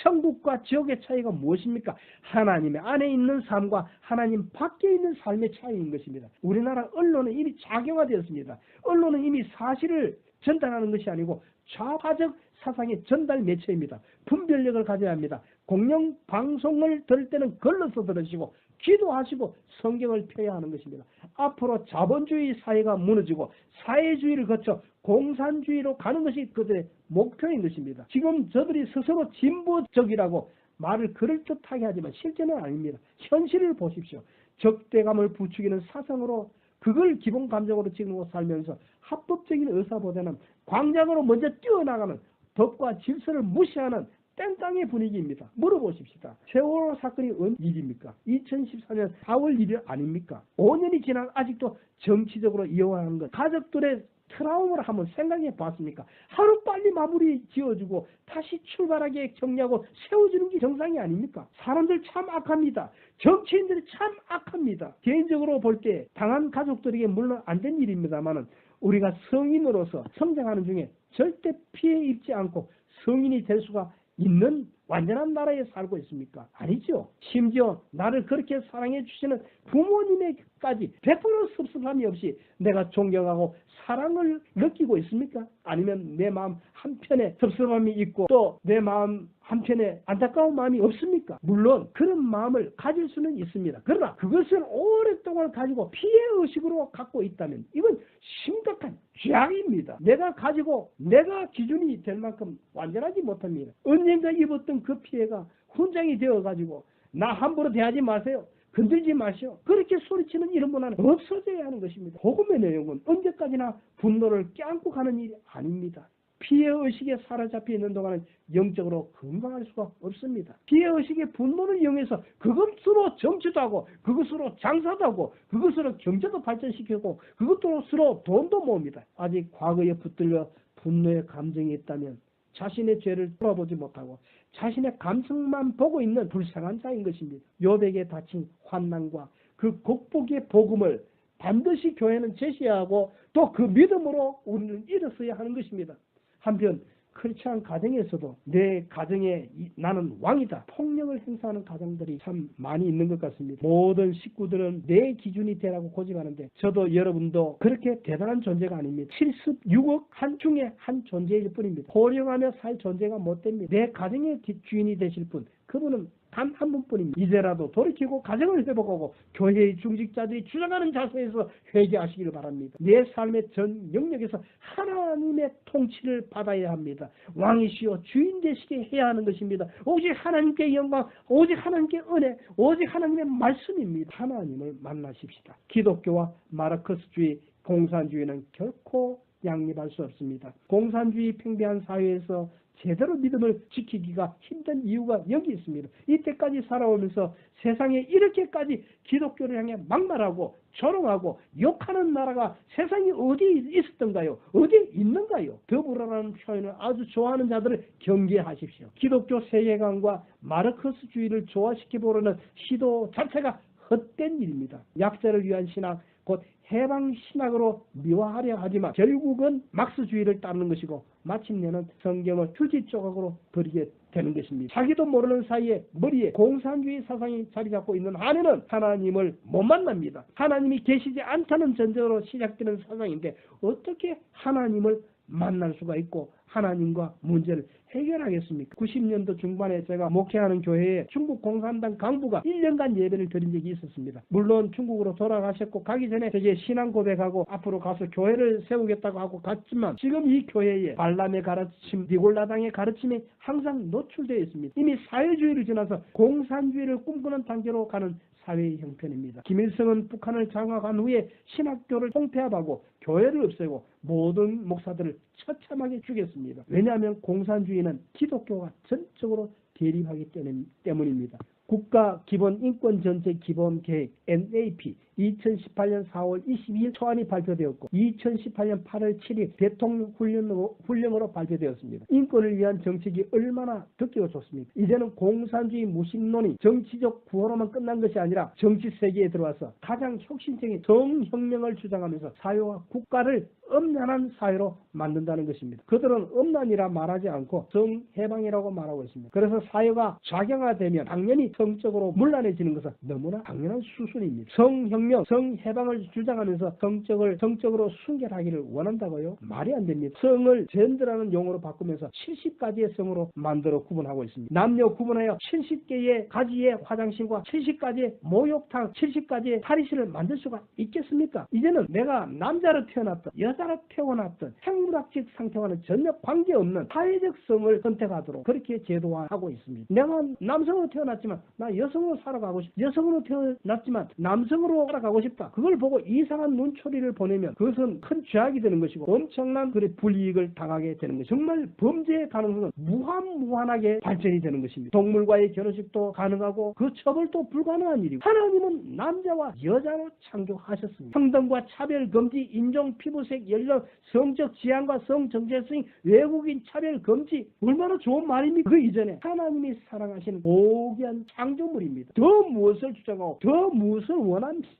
[SPEAKER 1] 천국과 지옥의 차이가 무엇입니까? 하나님의 안에 있는 삶과 하나님 밖에 있는 삶의 차이인 것입니다. 우리나라 언론은 이미 좌경화되었습니다. 언론은 이미 사실을 전달하는 것이 아니고 좌파적 사상의 전달 매체입니다. 분별력을 가져야 합니다. 공영 방송을 들을 때는 걸러서 들으시고 기도하시고 성경을 펴야 하는 것입니다. 앞으로 자본주의 사회가 무너지고 사회주의를 거쳐 공산주의로 가는 것이 그들의 목표인 것입니다. 지금 저들이 스스로 진보적이라고 말을 그럴듯하게 하지만 실제는 아닙니다. 현실을 보십시오. 적대감을 부추기는 사상으로 그걸 기본 감정으로 지니고 살면서 합법적인 의사보다는 광장으로 먼저 뛰어나가는 법과 질서를 무시하는 땡깡의 분위기입니다. 물어보십시다. 세월호 사건이 언 일입니까? 2014년 4월 1일 아닙니까? 5년이 지난 아직도 정치적으로 이용하는 것. 가족들의 트라우마를 한번 생각해 봤습니까? 하루빨리 마무리 지어주고 다시 출발하게 격려하고 세워주는 게 정상이 아닙니까? 사람들 참 악합니다. 정치인들이 참 악합니다. 개인적으로 볼 때 당한 가족들에게 물론 안 된 일입니다만은 우리가 성인으로서 성장하는 중에 절대 피해 입지 않고 성인이 될 수가 있는 완전한 나라에 살고 있습니까? 아니죠. 심지어 나를 그렇게 사랑해 주시는 부모님에게까지 100% 섭섭함이 없이 내가 존경하고 사랑을 느끼고 있습니까? 아니면 내 마음 한편에 섭섭함이 있고 또 내 마음 한편에 안타까운 마음이 없습니까? 물론 그런 마음을 가질 수는 있습니다. 그러나 그것을 오랫동안 가지고 피해의식으로 갖고 있다면 이건 심각한 죄악입니다. 내가 가지고 내가 기준이 될 만큼 완전하지 못합니다. 언젠가 입었던 그 피해가 훈장이 되어가지고 나 함부로 대하지 마세요. 건들지 마시오. 그렇게 소리치는 이런 문화는 없어져야 하는 것입니다. 복음의 내용은 언제까지나 분노를 껴안고 가는 일이 아닙니다. 피해의식에 사로잡혀 있는 동안은 영적으로 건강할 수가 없습니다. 피해의식의 분노를 이용해서 그것으로 정치도 하고 그것으로 장사도 하고 그것으로 경제도 발전시키고 그것으로 돈도 모읍니다. 아직 과거에 붙들려 분노의 감정이 있다면 자신의 죄를 돌아보지 못하고 자신의 감성만 보고 있는 불쌍한 자인 것입니다. 욥에게 닥친 환난과 그 극복의 복음을 반드시 교회는 제시하고 또 그 믿음으로 우리는 일어서야 하는 것입니다. 한편 크리스찬 가정에서도 내 가정에 나는 왕이다. 폭력을 행사하는 가정들이 참 많이 있는 것 같습니다. 모든 식구들은 내 기준이 되라고 고집하는데 저도 여러분도 그렇게 대단한 존재가 아닙니다. 76억 한 중에 한 존재일 뿐입니다. 호령하며 살 존재가 못 됩니다. 내 가정의 주인이 되실 분, 그분은 단 한 분뿐입니다. 이제라도 돌이키고 가정을 회복하고 교회의 중직자들이 주장하는 자세에서 회개하시기를 바랍니다. 내 삶의 전 영역에서 하나님의 통치를 받아야 합니다. 왕이시여 주인 되시게 해야 하는 것입니다. 오직 하나님께 영광, 오직 하나님께 은혜, 오직 하나님의 말씀입니다. 하나님을 만나십시다. 기독교와 마르크스주의, 공산주의는 결코 양립할 수 없습니다. 공산주의 팽배한 사회에서 제대로 믿음을 지키기가 힘든 이유가 여기 있습니다. 이때까지 살아오면서 세상에 이렇게까지 기독교를 향해 막말하고 조롱하고 욕하는 나라가 세상에 어디 있었던가요? 어디 있는가요? 더불어라는 표현을 아주 좋아하는 자들을 경계하십시오. 기독교 세계관과 마르크스주의를 조화시켜보려는 시도 자체가 헛된 일입니다. 약자를 위한 신학, 곧 해방신학으로 미화하려 하지만 결국은 막스주의를 따르는 것이고 마침내는 성경을 휴지 조각으로 버리게 되는 것입니다. 자기도 모르는 사이에 머리에 공산주의 사상이 자리 잡고 있는 한에는 하나님을 못 만납니다. 하나님이 계시지 않다는 전제로 시작되는 사상인데 어떻게 하나님을 만날 수가 있고 하나님과 문제를 해결하겠습니까? 90년도 중반에 제가 목회하는 교회에 중국 공산당 강부가 1년간 예배를 드린 적이 있었습니다. 물론 중국으로 돌아가셨고 가기 전에 되게 신앙 고백하고 앞으로 가서 교회를 세우겠다고 하고 갔지만 지금 이 교회에 발람의 가르침, 니골라당의 가르침이 항상 노출되어 있습니다. 이미 사회주의를 지나서 공산주의를 꿈꾸는 단계로 가는 사회의 형편입니다. 김일성은 북한을 장악한 후에 신학교를 통폐합하고 교회를 없애고 모든 목사들을 처참하게 죽였습니다. 왜냐하면 공산주의는 기독교와 전적으로 대립하기 때문입니다. 국가기본인권정책기본계획 NAP 2018년 4월 22일 초안이 발표되었고 2018년 8월 7일 대통령 훈령으로 발표되었습니다. 인권을 위한 정책이 얼마나 듣기가 좋습니까? 이제는 공산주의 무식론이 정치적 구호로만 끝난 것이 아니라 정치 세계에 들어와서 가장 혁신적인 정혁명을 주장하면서 사회와 국가를 엄난한 사회로 만든다는 것입니다. 그들은 엄난이라 말하지 않고 정해방이라고 말하고 있습니다. 그래서 사회가 좌경화되면 당연히 성적으로 문란해지는 것은 너무나 당연한 수순입니다. 성혁명 성명, 성해방을 주장하면서 성적으로 순결하기를 원한다고요? 말이 안 됩니다. 성을 젠더라는 용어로 바꾸면서 70가지의 성으로 만들어 구분하고 있습니다. 남녀 구분하여 70개의 가지의 화장실과 70가지의 목욕탕, 70가지의 탈의실을 만들 수가 있겠습니까? 이제는 내가 남자로 태어났든 여자로 태어났든 생물학적 상태와는 전혀 관계없는 사회적 성을 선택하도록 그렇게 제도화하고 있습니다. 내가 남성으로 태어났지만 나 여성으로 살아가고 싶다. 여성으로 태어났지만 남성으로 살아가고 싶다. 그걸 보고 이상한 눈초리를 보내면 그것은 큰 죄악이 되는 것이고 엄청난 불이익을 당하게 되는 것이고 정말 범죄의 가능성은 무한하게 발전이 되는 것입니다. 동물과의 결혼식도 가능하고 그 처벌도 불가능한 일이고 하나님은 남자와 여자로 창조하셨습니다. 평등과 차별 금지, 인종, 피부색, 연령, 성적 지향과 성정체성, 외국인 차별 금지 얼마나 좋은 말입니까? 그 이전에 하나님이 사랑하시는 고귀한 창조물입니다. 더 무엇을 주장하고 더 무엇을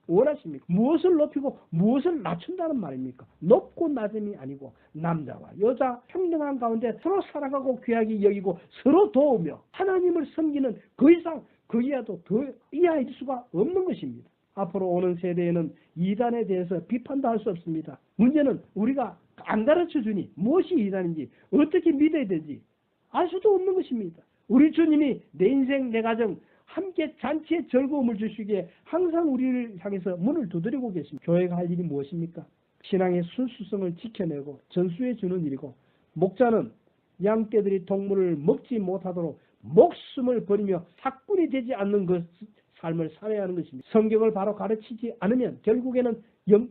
[SPEAKER 1] 원하십니까? 무엇을 높이고 무엇을 낮춘다는 말입니까? 높고 낮음이 아니고 남자와 여자 평등한 가운데 서로 사랑하고 귀하게 여기고 서로 도우며 하나님을 섬기는 그 이상 그 이하도 더 이하일 수가 없는 것입니다. 앞으로 오는 세대에는 이단에 대해서 비판도 할 수 없습니다. 문제는 우리가 안 가르쳐주니 무엇이 이단인지 어떻게 믿어야 되지 알 수도 없는 것입니다. 우리 주님이 내 인생 내 가정 함께 잔치의 즐거움을 주시기에 항상 우리를 향해서 문을 두드리고 계십니다. 교회가 할 일이 무엇입니까? 신앙의 순수성을 지켜내고 전수해 주는 일이고 목자는 양떼들이 동물을 먹지 못하도록 목숨을 버리며 삭군이 되지 않는 그 삶을 살아야 하는 것입니다. 성경을 바로 가르치지 않으면 결국에는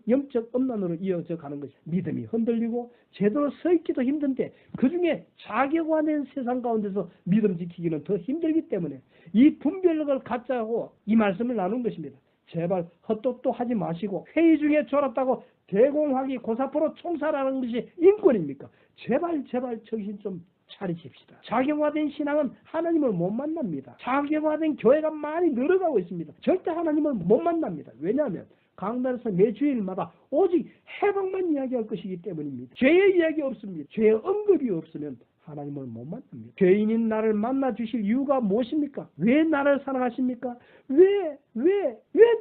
[SPEAKER 1] 영적 음란으로 이어져 가는 것입니다. 믿음이 흔들리고 제대로 서 있기도 힘든데 그중에 자격화된 세상 가운데서 믿음 지키기는 더 힘들기 때문에 이 분별력을 갖자고 이 말씀을 나눈 것입니다. 제발 헛똑도 하지 마시고 회의 중에 졸았다고 대공하기 고사포로 총살하는 것이 인권입니까? 제발 정신 좀 차리십시다. 자격화된 신앙은 하나님을 못 만납니다. 자격화된 교회가 많이 늘어가고 있습니다. 절대 하나님을 못 만납니다. 왜냐하면 강단에서 매 주일마다 오직 해방만 이야기할 것이기 때문입니다. 죄의 이야기 없습니다. 죄의 언급이 없으면 하나님을 못 만납니다. 죄인인 나를 만나 주실 이유가 무엇입니까? 왜 나를 사랑하십니까? 왜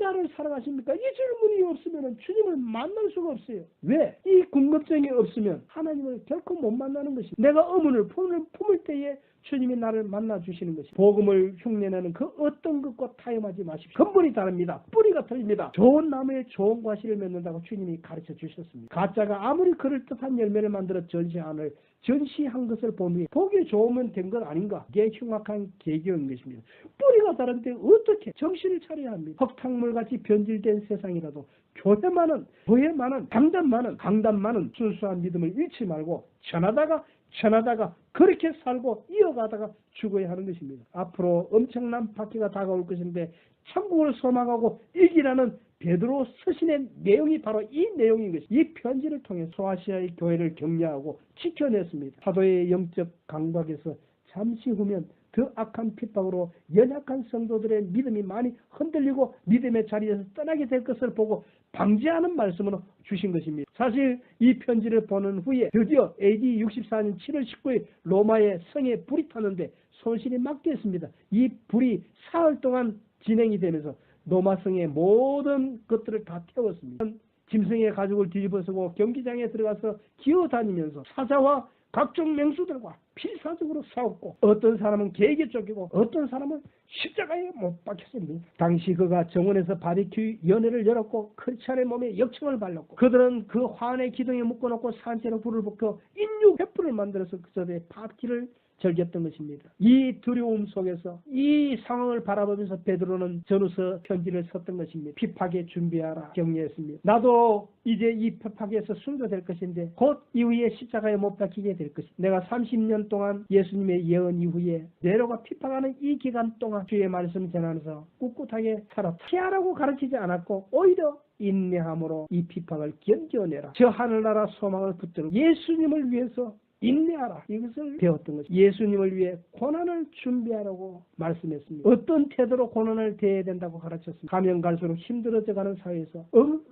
[SPEAKER 1] 나를 사랑하십니까? 이 질문이 없으면 주님을 만날 수가 없어요. 왜? 이 궁금증이 없으면 하나님을 결코 못 만나는 것입니다. 내가 의문을 품을 때에 주님이 나를 만나 주시는 것입니다. 복음을 흉내내는 그 어떤 것과 타협하지 마십시오. 근본이 다릅니다. 뿌리가 틀립니다. 좋은 나무에 좋은 과실을 맺는다고 주님이 가르쳐 주셨습니다. 가짜가 아무리 그럴듯한 열매를 만들어 전시한 것을 보니 보기 좋으면 된 것 아닌가? 이게 흉악한 계교인 것입니다. 뿌리가 다른데 어떻게 정신을 차려야 합니다. 흙탕물같이 변질된 세상이라도 교회 많은 강단 많은 순수한 믿음을 잃지 말고 전하다가 그렇게 살고 이어가다가 죽어야 하는 것입니다. 앞으로 엄청난 바퀴가 다가올 것인데 천국을 소망하고 이기라는 베드로 서신의 내용이 바로 이 내용인 것입니다. 이 편지를 통해 소아시아의 교회를 격려하고 지켜냈습니다. 사도의 영적 강박에서 잠시 후면 그 악한 핍박으로 연약한 성도들의 믿음이 많이 흔들리고 믿음의 자리에서 떠나게 될 것을 보고 방지하는 말씀으로 주신 것입니다. 사실 이 편지를 보는 후에 드디어 AD 64년 7월 19일 로마의 성에 불이 탔는데 손실이 막혔습니다. 이 불이 사흘 동안 진행이 되면서 로마성의 모든 것들을 다 태웠습니다. 짐승의 가죽을 뒤집어쓰고 경기장에 들어가서 기어다니면서 사자와 각종 맹수들과 필사적으로 싸웠고 어떤 사람은 개에게 쫓기고 어떤 사람은 십자가에 못 박혔습니다. 당시 그가 정원에서 바비큐 연회를 열었고 크리스찬의 몸에 역청을 발랐고 그들은 그 화환의 기둥에 묶어놓고 산채로 불을 붙여 인육 횃불을 만들어서 그 자리에 파티를 즐겼던 것입니다. 이 두려움 속에서 이 상황을 바라보면서 베드로는 전후서 편지를 썼던 것입니다. 핍박에 준비하라 격려했습니다. 나도 이제 이 핍박에서 순교될 것인데 곧 이후에 십자가에 못 박히게 될 것입니다. 내가 30년 동안 예수님의 예언 이후에 네로가 핍박하는 이 기간 동안 주의 말씀 전하면서 꿋꿋하게 살았다. 피하라고 가르치지 않았고 오히려 인내함으로 이 핍박을 견뎌내라. 저 하늘나라 소망을 붙들고 예수님을 위해서 인내하라. 이것을 배웠던 것입니다. 예수님을 위해 고난을 준비하라고 말씀했습니다. 어떤 태도로 고난을 대해야 된다고 가르쳤습니다. 가면 갈수록 힘들어져가는 사회에서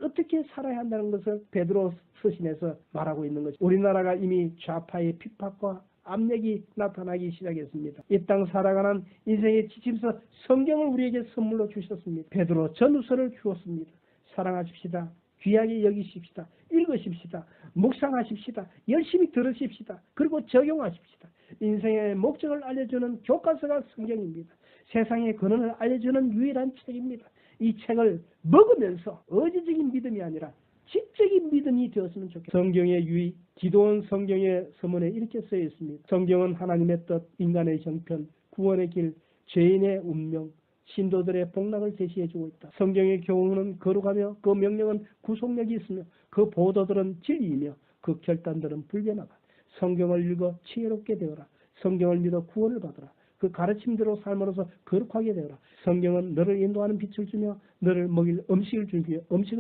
[SPEAKER 1] 어떻게 살아야 한다는 것을 베드로 서신에서 말하고 있는 것입니다. 우리나라가 이미 좌파의 핍박과 압력이 나타나기 시작했습니다. 이 땅 살아가는 인생의 지침서 성경을 우리에게 선물로 주셨습니다. 베드로 전후서를 주었습니다. 사랑하십시다. 귀하게 여기십시다. 읽으십시다. 묵상하십시다. 열심히 들으십시다. 그리고 적용하십시다. 인생의 목적을 알려주는 교과서가 성경입니다. 세상의 근원을 알려주는 유일한 책입니다. 이 책을 먹으면서 의지적인 믿음이 아니라 지적인 믿음이 되었으면 좋겠습니다. 성경의 유의, 기도원 성경의 서문에 이렇게 쓰여 있습니다. 성경은 하나님의 뜻, 인간의 형편, 구원의 길, 죄인의 운명, 신도들의 복락을 제시해주고 있다. 성경의 교훈은 거룩하며 그 명령은 구속력이 있으며 그 보도들은 진리이며 그 결단들은 불변하다. 성경을 읽어 지혜롭게 되어라. 성경을 믿어 구원을 받으라. 그 가르침대로 삶으로서 거룩하게 되어라. 성경은 너를 인도하는 빛을 주며 너를 먹일 음식을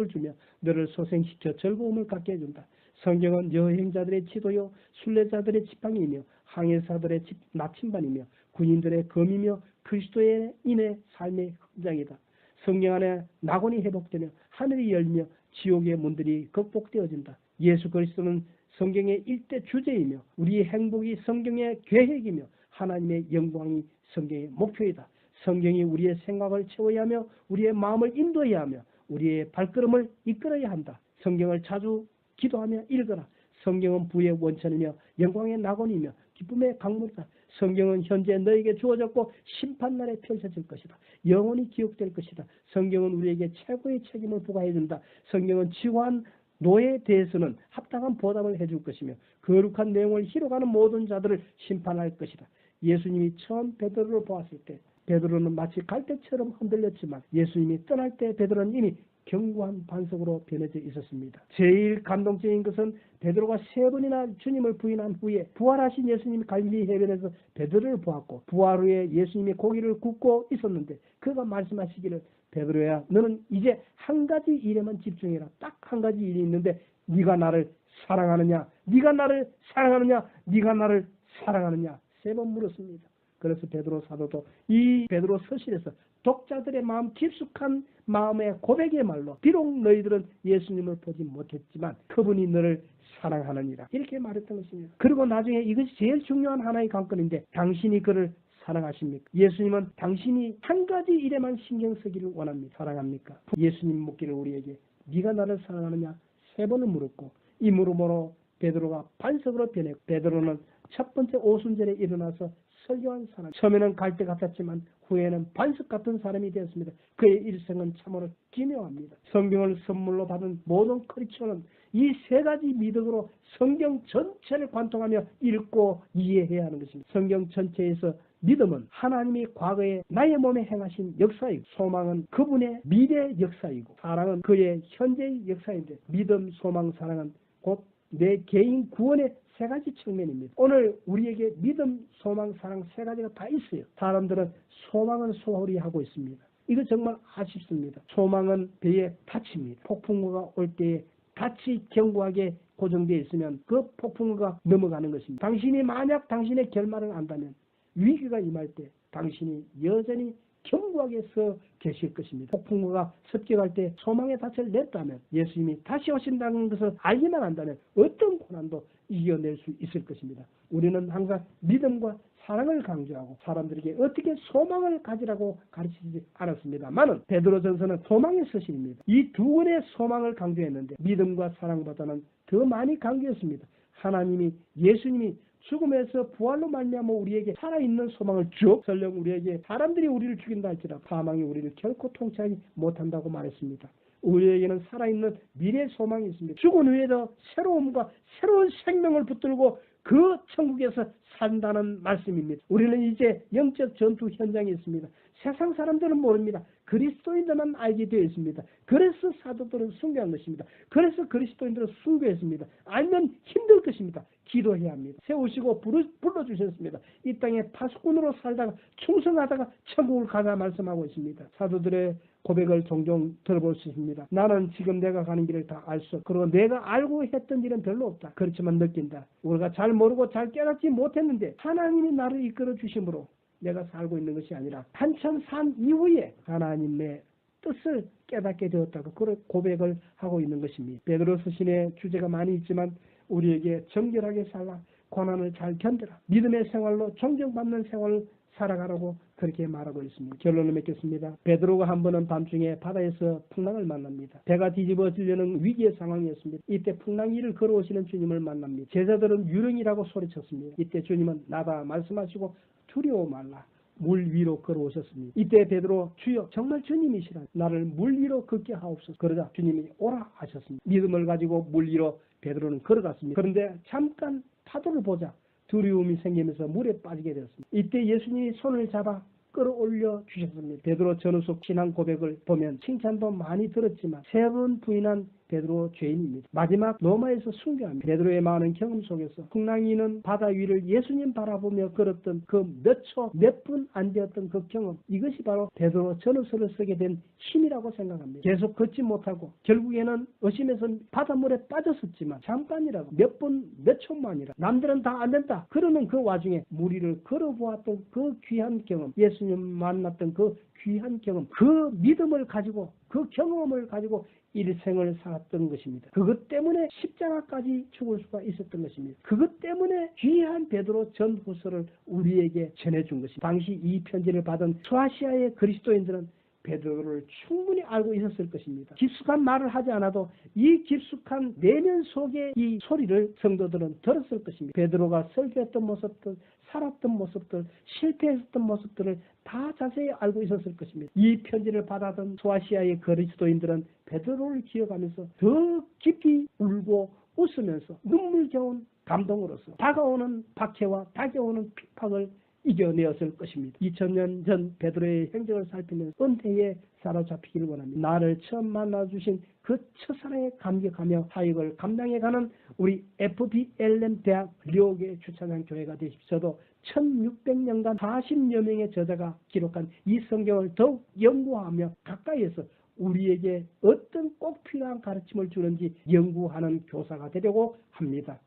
[SPEAKER 1] 주며 너를 소생시켜 즐거움을 갖게 해준다. 성경은 여행자들의 지도요 순례자들의 지팡이이며 항해사들의 나침반이며 군인들의 검이며 그리스도인의 삶의 현장이다. 성경 안에 낙원이 회복되며 하늘이 열며 지옥의 문들이 극복되어진다. 예수 그리스도는 성경의 일대 주제이며 우리의 행복이 성경의 계획이며 하나님의 영광이 성경의 목표이다. 성경이 우리의 생각을 채워야 하며 우리의 마음을 인도해야 하며 우리의 발걸음을 이끌어야 한다. 성경을 자주 기도하며 읽어라. 성경은 부의 원천이며 영광의 낙원이며 기쁨의 강물이다. 성경은 현재 너에게 주어졌고 심판날에 펼쳐질 것이다. 영원히 기억될 것이다. 성경은 우리에게 최고의 책임을 부과해 준다. 성경은 지고한 노예에 대해서는 합당한 보답을 해줄 것이며 거룩한 내용을 희롱하는 모든 자들을 심판할 것이다. 예수님이 처음 베드로를 보았을 때 베드로는 마치 갈대처럼 흔들렸지만 예수님이 떠날 때 베드로는 이미 견고한 반석으로 변해져 있었습니다. 제일 감동적인 것은 베드로가 3번이나 주님을 부인한 후에 부활하신 예수님이 갈릴리 해변에서 베드로를 보았고 부활 후에 예수님이 고기를 굽고 있었는데 그가 말씀하시기를 베드로야 너는 이제 한 가지 일에만 집중해라. 딱 한 가지 일이 있는데 네가 나를 사랑하느냐? 네가 나를 사랑하느냐? 네가 나를 사랑하느냐? 3번 물었습니다. 그래서 베드로 사도도 이 베드로 서신에서 독자들의 마음 깊숙한 마음의 고백의 말로 비록 너희들은 예수님을 보지 못했지만 그분이 너를 사랑하느니라 이렇게 말했던 것입니다. 그리고 나중에 이것이 제일 중요한 하나의 관건인데 당신이 그를 사랑하십니까? 예수님은 당신이 한 가지 일에만 신경 쓰기를 원합니다. 사랑합니까? 예수님 묻기를 우리에게 네가 나를 사랑하느냐 3번을 물었고 이 물음으로 베드로가 반석으로 변했고 베드로는 첫 번째 오순절에 일어나서 설교한 사람. 처음에는 갈대 같았지만 후에는 반석 같은 사람이 되었습니다. 그의 일생은 참으로 기묘합니다. 성경을 선물로 받은 모든 크리스천은 이 3가지 미덕으로 성경 전체를 관통하며 읽고 이해해야 하는 것입니다. 성경 전체에서 믿음은 하나님이 과거에 나의 몸에 행하신 역사이고 소망은 그분의 미래 역사이고 사랑은 그의 현재의 역사인데 믿음, 소망, 사랑은 곧 내 개인 구원의 3가지 측면입니다. 오늘 우리에게 믿음, 소망, 사랑 3가지가 다 있어요. 사람들은 소망은 소홀히 하고 있습니다. 이거 정말 아쉽습니다. 소망은 배에 닫힙니다. 폭풍우가 올 때에 닻이 견고하게 고정되어 있으면 그 폭풍우가 넘어가는 것입니다. 당신이 만약 당신의 결말을 안다면 위기가 임할 때 당신이 여전히 견고하게 서 계실 것입니다. 폭풍우가 습격할 때 소망의 닻을 냈다면 예수님이 다시 오신다는 것을 알기만 한다면 어떤 고난도 이겨낼 수 있을 것입니다. 우리는 항상 믿음과 사랑을 강조하고 사람들에게 어떻게 소망을 가지라고 가르치지 않았습니다만은 베드로전서는 소망의 서신입니다. 이 2권의 소망을 강조했는데 믿음과 사랑보다는 더 많이 강조했습니다. 하나님이 예수님이 죽음에서 부활로 말미암아 우리에게 살아있는 소망을 주어 설령 우리에게 사람들이 우리를 죽인다 할지라도 사망이 우리를 결코 통치하지 못한다고 말했습니다. 우리에게는 살아있는 미래 소망이 있습니다. 죽은 후에도 새로움과 새로운 생명을 붙들고 그 천국에서 산다는 말씀입니다. 우리는 이제 영적 전투 현장에 있습니다. 세상 사람들은 모릅니다. 그리스도인들만 알게 되어 있습니다. 그래서 사도들은 숭배한 것입니다. 그래서 그리스도인들은 숭배했습니다. 알면 힘들 것입니다. 기도해야 합니다. 세우시고 불러주셨습니다. 이 땅에 파수꾼으로 살다가 충성하다가 천국을 가자 말씀하고 있습니다. 사도들의 고백을 종종 들어볼 수 있습니다. 나는 지금 내가 가는 길을 다 알 수 없고 그리고 내가 알고 했던 일은 별로 없다. 그렇지만 느낀다. 우리가 잘 모르고 잘 깨닫지 못했는데 하나님이 나를 이끌어 주심으로 내가 살고 있는 것이 아니라 한참 산 이후에 하나님의 뜻을 깨닫게 되었다고 그런 고백을 하고 있는 것입니다. 베드로 서신의 주제가 많이 있지만 우리에게 정결하게 살라, 고난을 잘 견뎌라, 믿음의 생활로 존경받는 생활을 살아가라고 그렇게 말하고 있습니다. 결론을 맺겠습니다. 베드로가 한 번은 밤중에 바다에서 풍랑을 만납니다. 배가 뒤집어지려는 위기의 상황이었습니다. 이때 풍랑 위를 걸어오시는 주님을 만납니다. 제자들은 유령이라고 소리쳤습니다. 이때 주님은 나다 말씀하시고 두려워 말라. 물 위로 걸어오셨습니다. 이때 베드로 주여 정말 주님이시라 나를 물 위로 걷게 하옵소서. 그러자 주님이 오라 하셨습니다. 믿음을 가지고 물 위로 베드로는 걸어갔습니다. 그런데 잠깐 파도를 보자 두려움이 생기면서 물에 빠지게 되었습니다. 이때 예수님이 손을 잡아 끌어올려 주셨습니다. 베드로 전후속 신앙 고백을 보면 칭찬도 많이 들었지만 3번 부인한 베드로 죄인입니다. 마지막 로마에서 순교합니다. 베드로의 많은 경험 속에서 풍랑이는 바다 위를 예수님 바라보며 걸었던 그 몇 초, 몇 분 안 되었던 그 경험, 이것이 바로 베드로 전후서를 쓰게 된 힘이라고 생각합니다. 계속 걷지 못하고 결국에는 의심해서 바닷물에 빠졌었지만 잠깐이라도 몇 분, 몇 초만이라 남들은 다 안 된다 그러는 그 와중에 물 위를 걸어보았던 그 귀한 경험, 예수님 만났던 그 귀한 경험, 그 믿음을 가지고 그 경험을 가지고 일생을 살았던 것입니다. 그것 때문에 십자가까지 죽을 수가 있었던 것입니다. 그것 때문에 귀한 베드로 전후서를 우리에게 전해준 것입니다. 당시 이 편지를 받은 소아시아의 그리스도인들은 베드로를 충분히 알고 있었을 것입니다. 깊숙한 말을 하지 않아도 이 깊숙한 내면 속의 이 소리를 성도들은 들었을 것입니다. 베드로가 설교했던 모습들, 살았던 모습들, 실패했던 모습들을 다 자세히 알고 있었을 것입니다. 이 편지를 받아든 소아시아의 그리스도인들은 베드로를 기억하면서 더 깊이 울고 웃으면서 눈물겨운 감동으로서 다가오는 박해와 다가오는 핍박을 이겨내었을 것입니다. 2000년 전 베드로의 행적을 살피면서 은혜에 사로잡히기를 원합니다. 나를 처음 만나주신 그 첫사랑에 감격하며 사역을 감당해가는 우리 FBLM 대학 료계 주차장 교회가 되십시오. 저도 1600년간 40여 명의 저자가 기록한 이 성경을 더욱 연구하며 가까이에서 우리에게 어떤 꼭 필요한 가르침을 주는지 연구하는 교사가 되려고 합니다.